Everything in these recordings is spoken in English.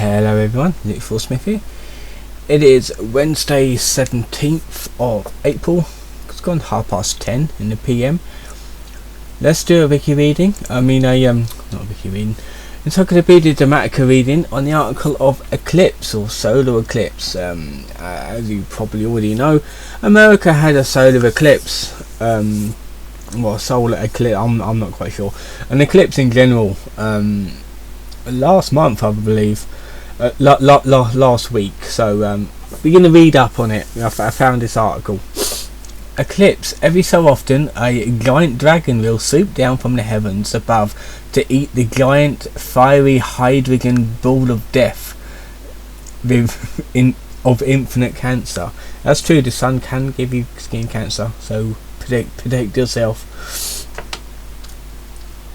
Hello everyone, Luke Smith here. It is Wednesday 17th of April. It's gone 10:30 in the PM. Let's do a wiki reading. Not a wiki reading. It's going to be the Dramatica reading on the article of eclipse or solar eclipse. As you probably already know, America had a solar eclipse. Solar eclipse, I'm not quite sure. An eclipse in general. Last month, I believe, last week. So we're going to read up on it. I found this article. Eclipse. Every so often, a giant dragon will swoop down from the heavens above to eat the giant fiery hydrogen ball of death of infinite cancer. That's true. The sun can give you skin cancer, so protect yourself.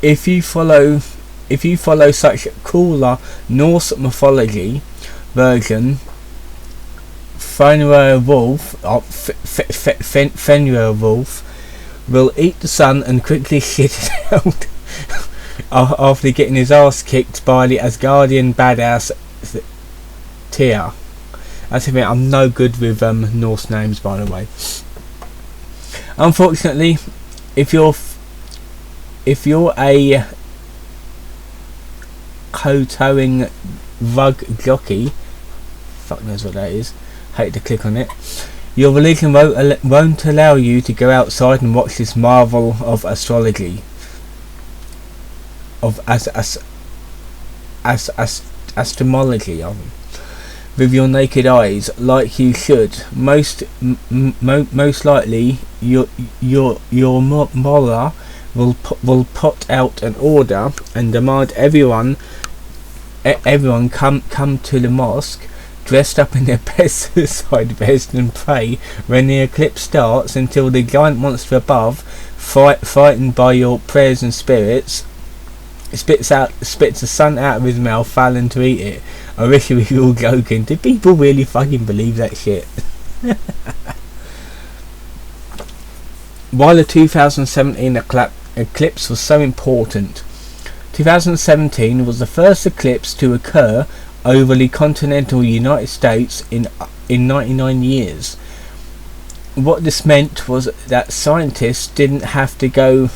If you follow such cooler Norse mythology version, Fenrir Wolf will eat the sun and quickly shit it out after getting his ass kicked by the Asgardian badass Tyr. That's the I'm no good with Norse names, by the way. Unfortunately, if you're a toe-towing rug jockey, fuck knows what that is, hate to click on it, your religion won't allow you to go outside and watch this marvel of astrology, of astrology with your naked eyes, like you should. Most likely your mullah will put out an order and demand everyone come to the mosque dressed up in their best suicide vest and pray when the eclipse starts until the giant monster above, frightened by your prayers and spirits, spits the sun out of his mouth, failing to eat it. I wish we were all joking. Do people really fucking believe that shit? While the 2017 eclipse was so important, 2017 was the first eclipse to occur over the continental United States in 99 years. What this meant was that scientists didn't have to go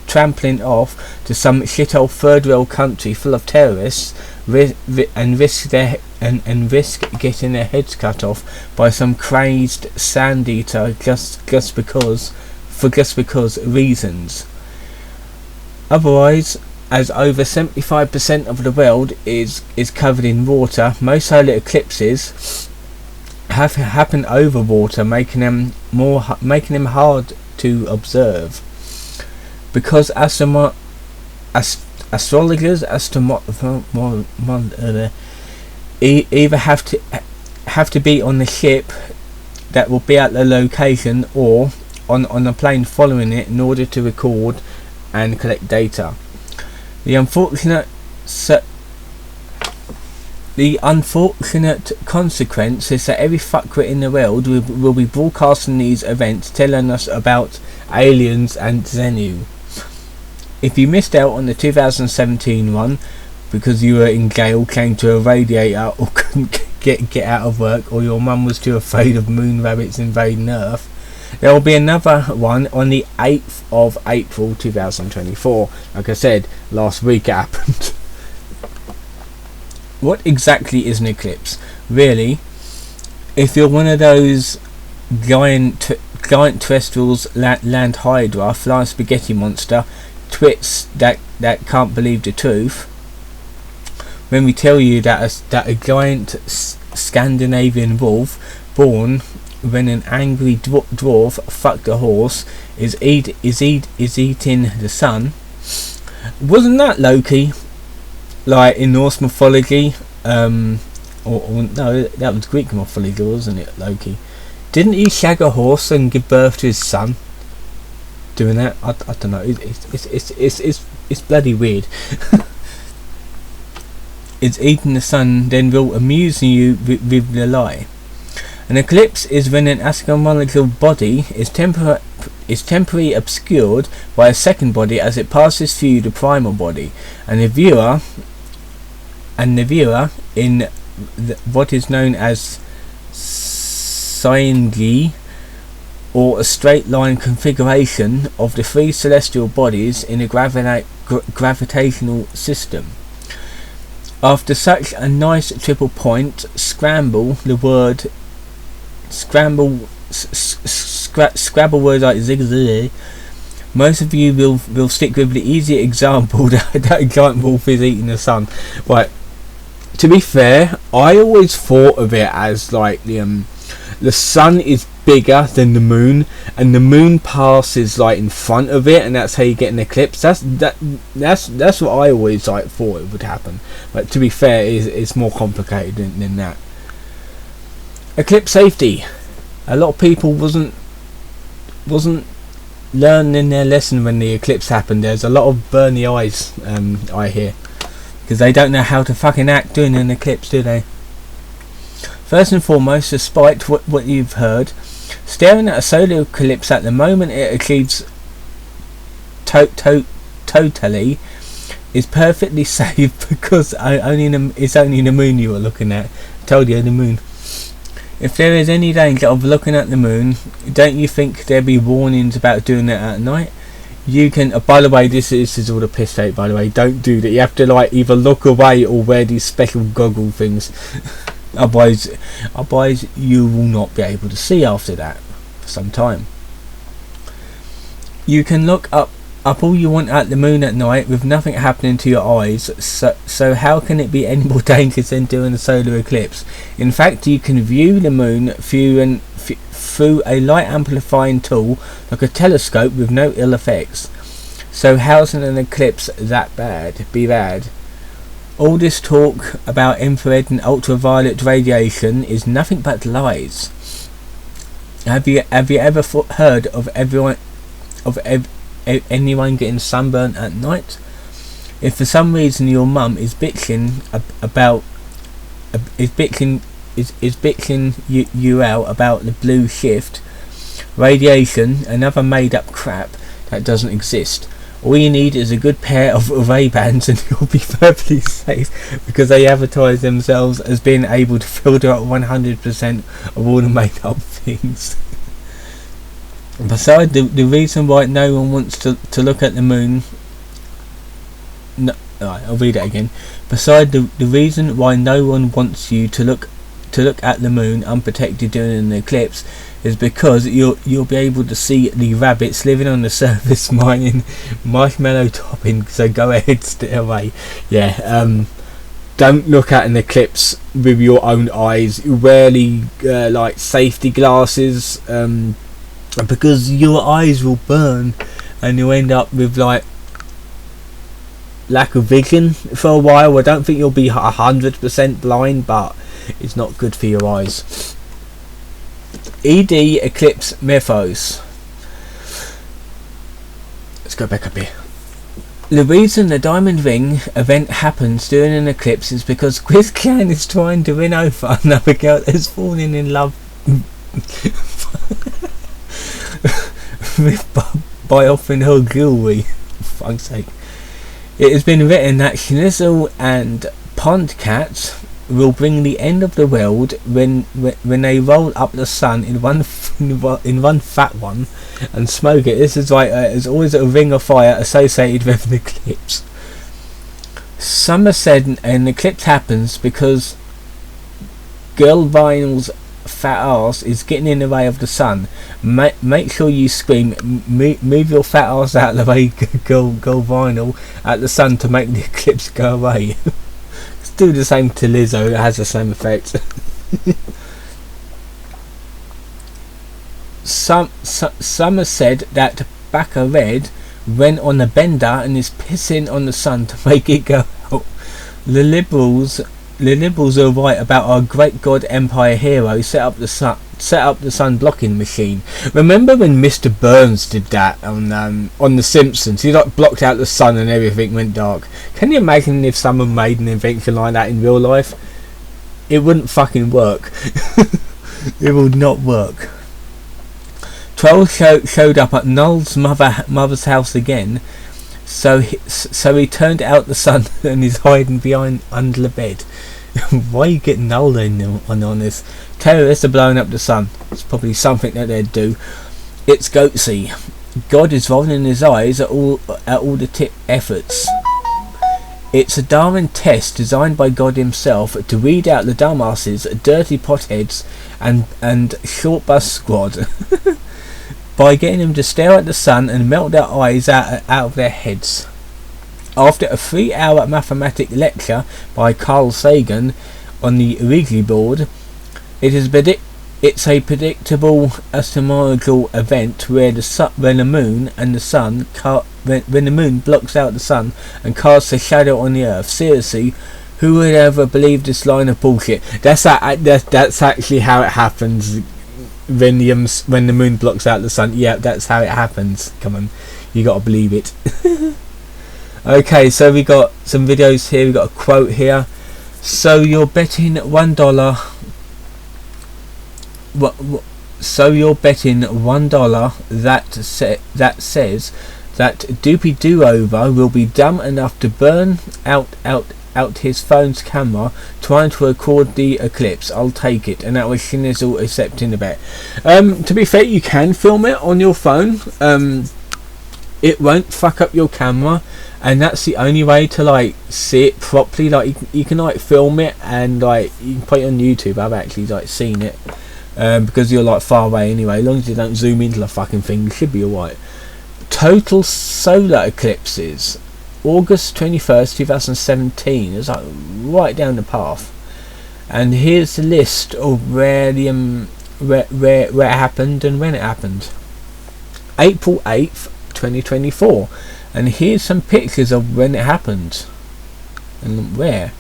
trampling off to some shithole third world country full of terrorists and risk getting their heads cut off by some crazed sand eater just because reasons. Otherwise, as over 75% of the world is covered in water, most solar eclipses have happened over water, making them hard to observe. Because astrologers either have to be on the ship that will be at the location or on a plane following it in order to record and collect data. The unfortunate consequence is that every fuckwit in the world will be broadcasting these events, telling us about aliens and Xenu. If you missed out on the 2017 one because you were in jail, chained to a radiator, or couldn't get out of work, or your mum was too afraid of moon rabbits invading Earth, there will be another one on the 8th of April 2024. Like I said, last week it happened. What exactly is an eclipse? Really, if you're one of those giant terrestrials, land hydra, flying spaghetti monster, twits that can't believe the truth, when we tell you that a giant Scandinavian wolf born when an angry dwarf fucked a horse is eating the sun. Wasn't that Loki, like in Norse mythology? Or no, that was Greek mythology, wasn't it? Loki, didn't he shag a horse and give birth to his son? Doing that, I don't know. It's bloody weird. It's eating the sun, then will amuse you with the lie. An eclipse is when an astronomical body is temporarily obscured by a second body as it passes through the primal body, and the viewer and Nibiru in what is known as Syzygy, or a straight line configuration of the three celestial bodies in a gravitational system. After such a nice triple point, scramble words like zig. Most of you will stick with the easy example that a giant wolf is eating the sun. Right. To be fair, I always thought of it as like the sun is bigger than the moon, and the moon passes like in front of it, and that's how you get an eclipse. That's what I always like thought it would happen. But to be fair, it's more complicated than that. Eclipse safety. A lot of people wasn't learning their lesson when the eclipse happened. There's a lot of burny eyes, I hear, because they don't know how to fucking act during an eclipse, do they? First and foremost, despite what you've heard, staring at a solar eclipse at the moment it achieves totally is perfectly safe, because it's only the moon you are looking at. I told you, the moon. If there is any danger of looking at the moon, don't you think there'd be warnings about doing that at night? You can, by the way, this is all the piss take, by the way. Don't do that. You have to like either look away or wear these special goggle things. Otherwise you will not be able to see after that for some time. You can look up all you want at the moon at night with nothing happening to your eyes, so how can it be any more dangerous than during a solar eclipse? In fact, you can view the moon through a light amplifying tool like a telescope with no ill effects. So how's an eclipse that bad? Be bad? All this talk about infrared and ultraviolet radiation is nothing but lies. Have you ever heard of anyone getting sunburnt at night? If for some reason your mum is bitching you out about the blue shift, radiation, and other made up crap that doesn't exist, all you need is a good pair of Ray-Bans and you'll be perfectly safe, because they advertise themselves as being able to filter out 100% of all the made up things. Besides, the reason why no one wants to look at the moon, I'll read it again. Besides, the reason why no one wants you to look at the moon unprotected during an eclipse is because you'll be able to see the rabbits living on the surface mining marshmallow topping. So go ahead, stay away. Yeah. Don't look at an eclipse with your own eyes. Rarely like safety glasses. Because your eyes will burn and you'll end up with like lack of vision for a while. I don't think you'll be 100% blind, but it's not good for your eyes. ED eclipse mythos. Let's go back up here. The reason the Diamond Ring event happens during an eclipse is because Quiz Clan is trying to win over another girl that's falling in love by offering her jewellery. For fuck's sake. It has been written that Schnizzle and Pondcat will bring the end of the world when they roll up the sun in one fat one and smoke it. This is like there's always a ring of fire associated with an eclipse. Some have said an eclipse happens because Girl Vinyl's fat ass is getting in the way of the sun. Make sure you scream, move your fat ass out of the way, girl Vinyl, at the sun to make the eclipse go away. Do the same to Lizzo, it has the same effect. Some have said that Bacca Red went on a bender and is pissing on the sun to make it go out. The liberals are right about our great god empire hero set up the sun blocking machine. Remember when Mr. Burns did that on The Simpsons? He like blocked out the sun and everything went dark. Can you imagine if someone made an invention like that in real life? It wouldn't fucking work. It would not work. Trolls showed up at Null's mother's house again. So he turned out the sun and is hiding behind under the bed. Why are you getting old on this? Terrorists are blowing up the sun. It's probably something that they'd do. It's Goatsy. God is rolling his eyes at all the efforts. It's a Darwin test designed by God himself to weed out the dumbasses, dirty potheads, and short bus squad by getting them to stare at the sun and melt their eyes out of their heads. After a 3-hour mathematics lecture by Carl Sagan on the Ouija board, it's a predictable astronomical event where when the moon blocks out the sun and casts a shadow on the earth. Seriously, who would ever believe this line of bullshit? That's actually how it happens. When the moon blocks out the sun. Yeah, that's how it happens. Come on, you gotta believe it. Okay, so we got some videos here. We got a quote here. So you're betting $1. So you're betting $1 that says that Doopy Doo-Over will be dumb enough to burn out his phone's camera trying to record the eclipse. I'll take it. And that was Shinizzle accepting the bet. To be fair, you can film it on your phone. It won't fuck up your camera, and that's the only way to like see it properly. Like you can like film it and like you can put it on YouTube. I've actually like seen it. Because you're like far away anyway. As long as you don't zoom into the fucking thing, you should be alright. Total solar eclipses, August 21st 2017. It's like right down the path. And here's the list of where it happened and when it happened. April 8th 2024, and here's some pictures of when it happened and where.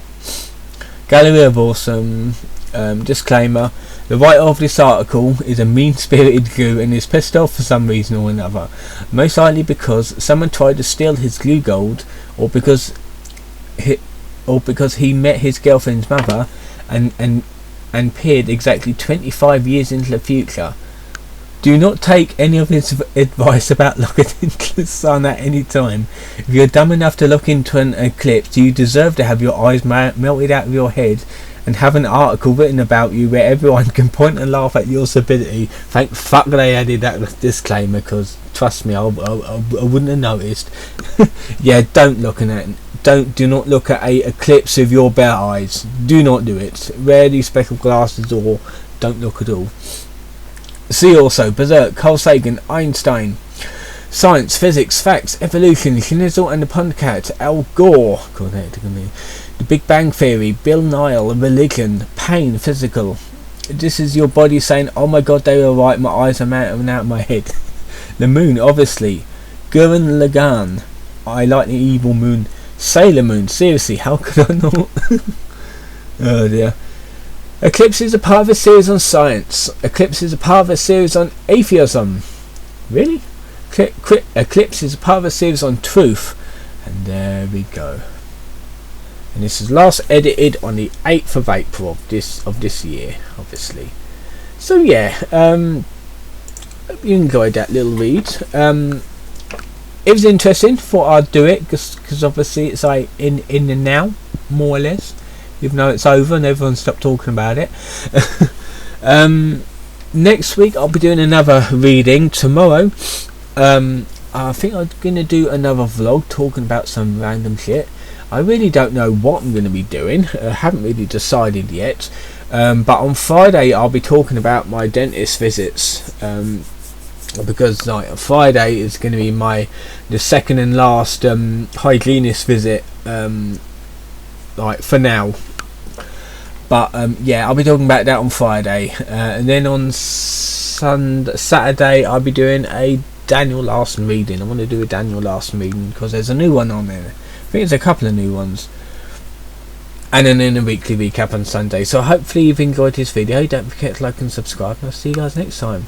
Gallery of Awesome. Disclaimer: the writer of this article is a mean-spirited Jew and is pissed off for some reason or another, most likely because someone tried to steal his glue gold, or because he met his girlfriend's mother and peered exactly 25 years into the future. Do not take any of his advice about looking into the sun at any time. If you're dumb enough to look into an eclipse, you deserve to have your eyes melted out of your head and have an article written about you where everyone can point and laugh at your stupidity. Thank fuck they added that disclaimer, because trust me, I wouldn't have noticed. Yeah, do not look at a eclipse with your bare eyes. Do not do it. Wear these special glasses or don't look at all. See also Berserk, Carl Sagan, Einstein, Science, Physics, Facts, Evolution, Shinizzle and the Pundcat, Al Gore, The Big Bang Theory, Bill Nye, Religion, Pain, Physical. This is your body saying, oh my god, they were right, my eyes are mounting out of my head. The Moon, obviously. Gurren Lagann, I like the evil moon. Sailor Moon, seriously, how could I not? Oh dear. Eclipses are part of a series on science. Eclipses are part of a series on atheism. Really? Eclipses are part of a series on truth. And there we go. And this is last edited on the 8th of April of this year, obviously. So yeah, hope you enjoyed that little read. It was interesting. Thought I'd do it because obviously it's like in the now, more or less. Even though it's over and everyone stopped talking about it. Next week I'll be doing another reading. Tomorrow, I think I'm going to do another vlog talking about some random shit. I really don't know what I'm going to be doing. I haven't really decided yet. But on Friday I'll be talking about my dentist visits. Because like Friday is going to be the second and last hygienist visit. Like for now. But yeah, I'll be talking about that on Friday, and then on Saturday I'll be doing a Daniel Larson reading. I want to do a Daniel Larson reading because there's a new one on there. I think there's a couple of new ones, and then in a weekly recap on Sunday. So hopefully you've enjoyed this video. Don't forget to like and subscribe, and I'll see you guys next time.